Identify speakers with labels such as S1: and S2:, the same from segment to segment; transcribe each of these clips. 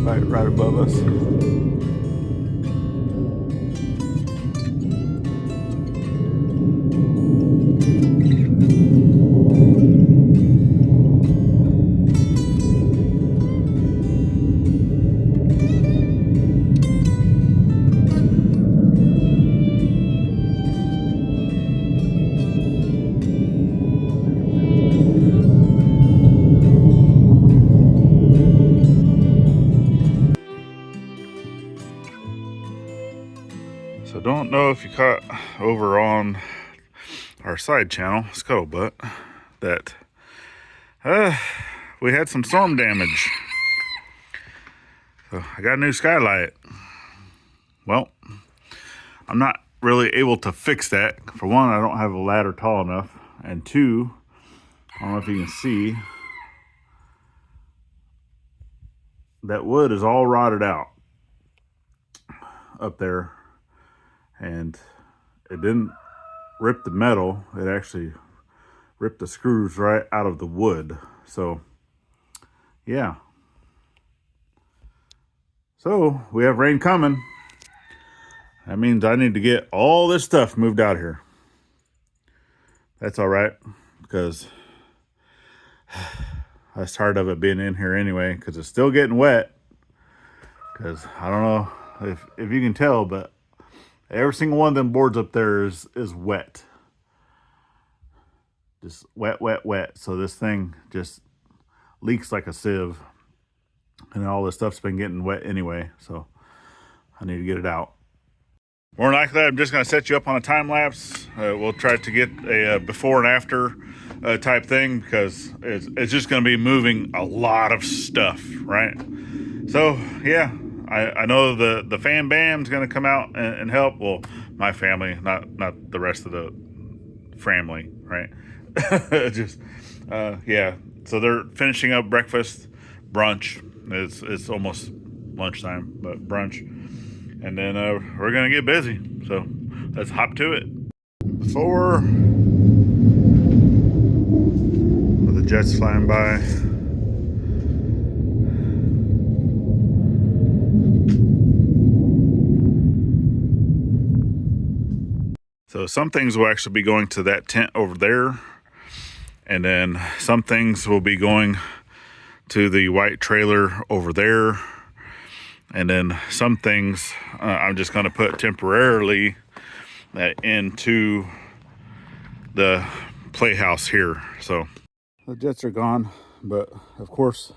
S1: right above us. So don't know if you caught over on our side channel, Scuttlebutt, that we had some storm damage. So I got a new skylight. Well, I'm not really able to fix that. For one, I don't have a ladder tall enough. And two, I don't know if you can see, that wood is all rotted out up there. And it didn't rip the metal, it actually ripped the screws right out of the wood. So yeah, so we have rain coming. That means I need to get all this stuff moved out here. That's all right, because I was tired of it being in here anyway, because it's still getting wet. Because I don't know if you can tell, but every single one of them boards up there is wet. Just wet, wet, wet. So this thing just leaks like a sieve. And all this stuff's been getting wet anyway. So I need to get it out. More than likely, I'm just going to set you up on a time lapse. We'll try to get a before and after type thing, because it's just going to be moving a lot of stuff, right? So yeah, I know the fam bam's going to come out and help. Well, my family, not the rest of the family, right? Just yeah. So they're finishing up breakfast, brunch. It's almost lunchtime, but brunch, and then we're gonna get busy. So let's hop to it. Before with the jets flying by. So some things will actually be going to that tent over there, and then some things will be going to the white trailer over there, and then some things I'm just going to put temporarily into the playhouse here. So the jets are gone, but of course,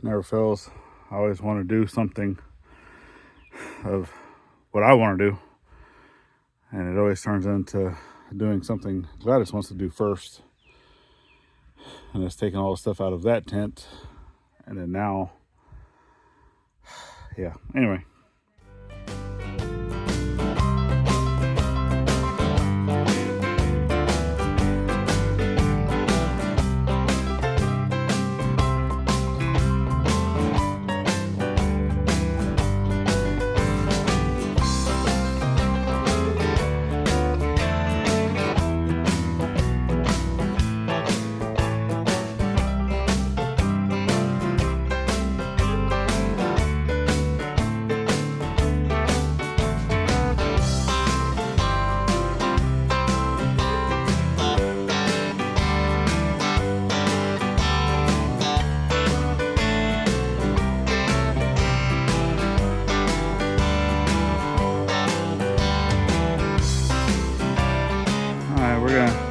S1: never fails. I always want to do something of what I want to do. And it always turns into doing something Gladys wants to do first. And it's taking all the stuff out of that tent. And then now, yeah, anyway.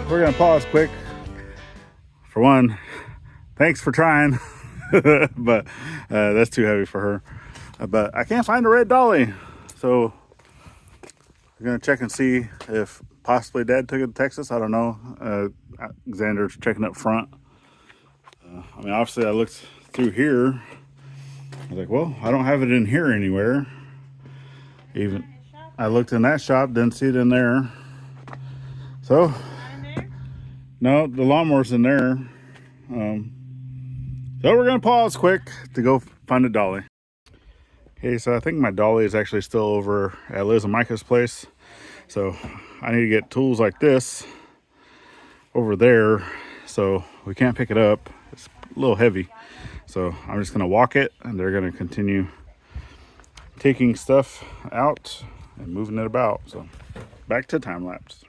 S1: We're gonna pause quick. For one, thanks for trying, but that's too heavy for her. But I can't find a red dolly, so we're gonna check and see if possibly Dad took it to Texas. I don't know. Xander's checking up front. I mean, obviously I looked through here. I was like, well, I don't have it in here anywhere. Even I looked in that shop, didn't see it in there. So. No, the lawnmower's in there. So we're gonna pause quick to go find a dolly. Okay, so I think my dolly is actually still over at Liz and Micah's place. So I need to get tools like this over there. So we can't pick it up. It's a little heavy. So I'm just gonna walk it, and they're gonna continue taking stuff out and moving it about. So back to time lapse.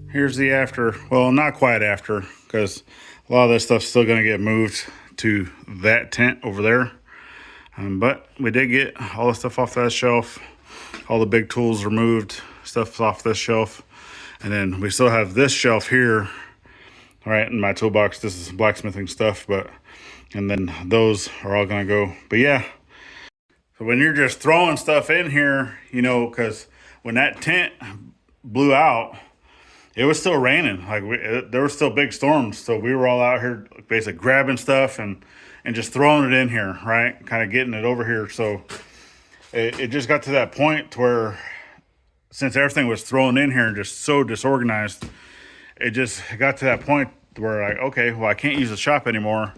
S1: Here's the after. Well, not quite after, because a lot of this stuff's still going to get moved to that tent over there. But we did get all the stuff off that shelf. All the big tools removed, stuff's off this shelf. And then we still have this shelf here, right, in my toolbox. This is blacksmithing stuff, and then those are all going to go. But yeah, so when you're just throwing stuff in here, you know, because when that tent blew out, it was still raining. Like there were still big storms, so we were all out here basically grabbing stuff and just throwing it in here, right? Kind of getting it over here. So it just got to that point where, since everything was thrown in here and just so disorganized, it just got to that point where, like, okay, well, I can't use the shop anymore.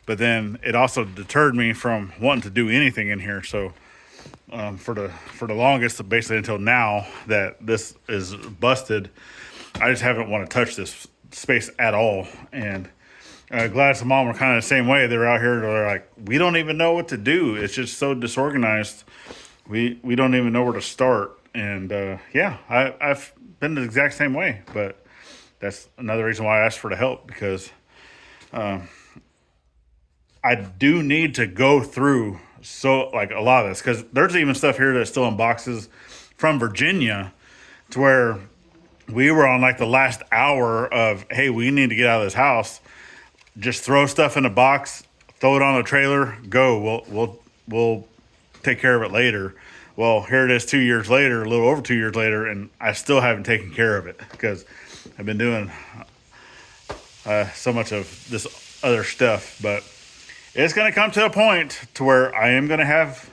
S1: But then it also deterred me from wanting to do anything in here. So for the longest, basically until now that this is busted, I just haven't want to touch this space at all. And Gladys and Mom were kind of the same way. They're out here, they're like, we don't even know what to do. It's just so disorganized. We don't even know where to start. And yeah, I've been the exact same way. But that's another reason why I asked for the help, because I do need to go through like a lot of this, because there's even stuff here that's still in boxes from Virginia, to where we were on like the last hour of, hey, we need to get out of this house. Just throw stuff in a box, throw it on a trailer, go. We'll take care of it later. Well, here it is 2 years later, a little over 2 years later, and I still haven't taken care of it, because I've been doing so much of this other stuff. But it's going to come to a point to where I am going to have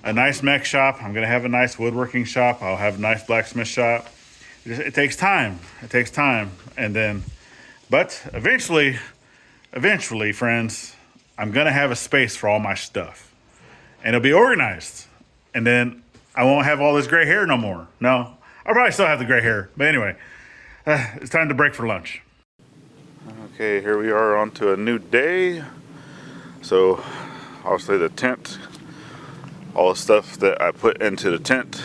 S1: a nice mech shop. I'm going to have a nice woodworking shop. I'll have a nice blacksmith shop. It takes time. It takes time. And then, but eventually, friends, I'm going to have a space for all my stuff. And it'll be organized. And then I won't have all this gray hair no more. No, I'll probably still have the gray hair. But anyway, it's time to break for lunch. Okay, here we are on to a new day. So, obviously the tent, all the stuff that I put into the tent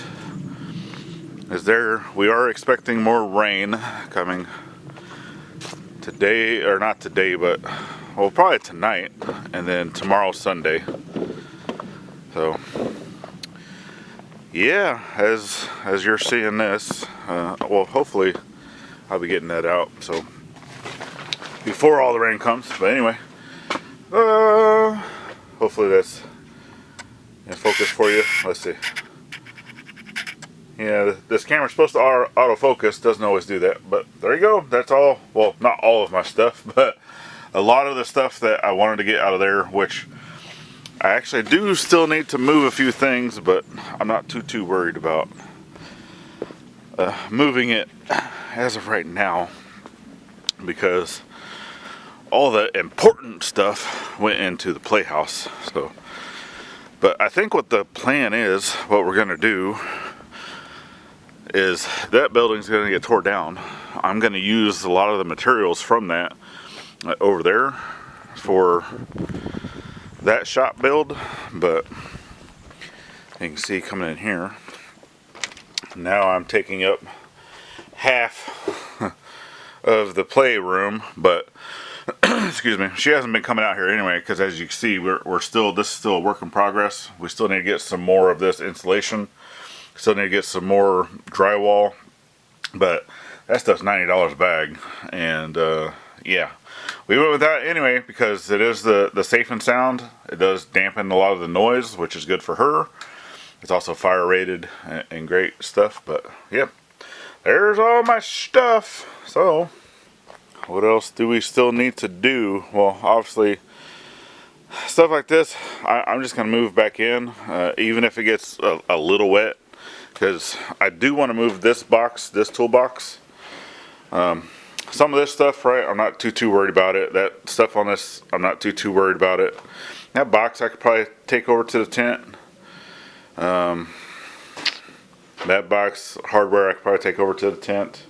S1: is there. We are expecting more rain coming today, or not today, but well, probably tonight, and then tomorrow, Sunday. So yeah, as you're seeing this, well, hopefully I'll be getting that out so before all the rain comes. But anyway, hopefully that's in focus for you. Let's see. Yeah, this camera's supposed to autofocus, doesn't always do that, but there you go. That's all, well, not all of my stuff, but a lot of the stuff that I wanted to get out of there, which I actually do still need to move a few things, but I'm not too worried about moving it as of right now, because all the important stuff went into the playhouse. So, but I think what the plan is, what we're gonna do, is that building's going to get tore down. I'm going to use a lot of the materials from that over there for that shop build. But you can see coming in here, now I'm taking up half of the playroom. But excuse me, she hasn't been coming out here anyway, because as you can see, we're still, this is still a work in progress. We still need to get some more of this insulation. Still need to get some more drywall But that stuff's $90 a bag, and yeah, we went with that anyway because it is the safe and sound. It does dampen a lot of the noise, which is good for her. It's also fire rated and great stuff. But yep, there's all my stuff. So what else do we still need to do? Well, obviously stuff like this, I'm just gonna move back in, even if it gets a little wet, because I do want to move this box, this toolbox. Some of this stuff, right, I'm not too worried about it. That stuff on this, I'm not too worried about it. That box I could probably take over to the tent. That box hardware I could probably take over to the tent.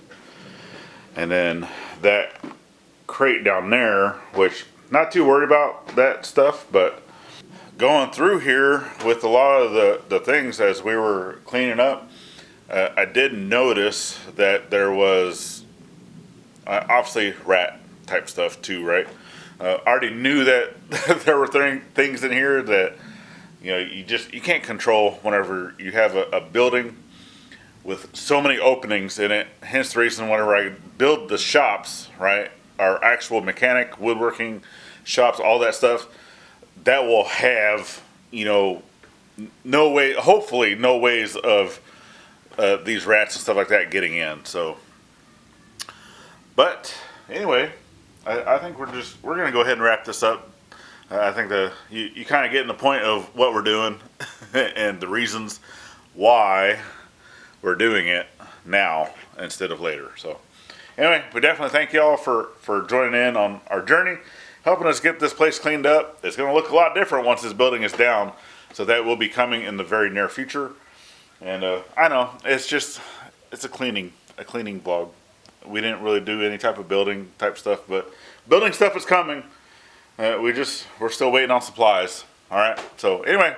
S1: And then that crate down there, which not too worried about that stuff, but going through here with a lot of the things as we were cleaning up, I did notice that there was obviously rat type stuff too, right? I already knew that there were things in here that you can't control whenever you have a building with so many openings in it. Hence the reason whenever I build the shops, right, our actual mechanic, woodworking shops, all that stuff, that will have, no way, hopefully no ways of these rats and stuff like that getting in. So, but anyway, I think we're gonna go ahead and wrap this up. I think you kind of getting the point of what we're doing and the reasons why we're doing it now instead of later. So anyway, we definitely thank y'all for joining in on our journey, helping us get this place cleaned up. It's going to look a lot different once this building is down, so that will be coming in the very near future. And I know it's a cleaning vlog. We didn't really do any type of building type stuff, but building stuff is coming. We're still waiting on supplies. All right. So anyway,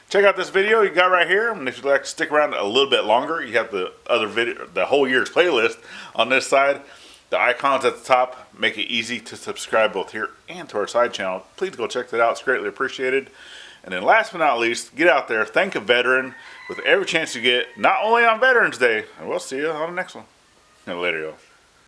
S1: check out this video you got right here, and if you'd like to stick around a little bit longer, you have the other video, the whole year's playlist on this side. The icons at the top make it easy to subscribe both here and to our side channel. Please go check that out. It's greatly appreciated. And then last but not least, get out there, thank a veteran with every chance you get, not only on Veterans Day. And we'll see you on the next one. Later, y'all.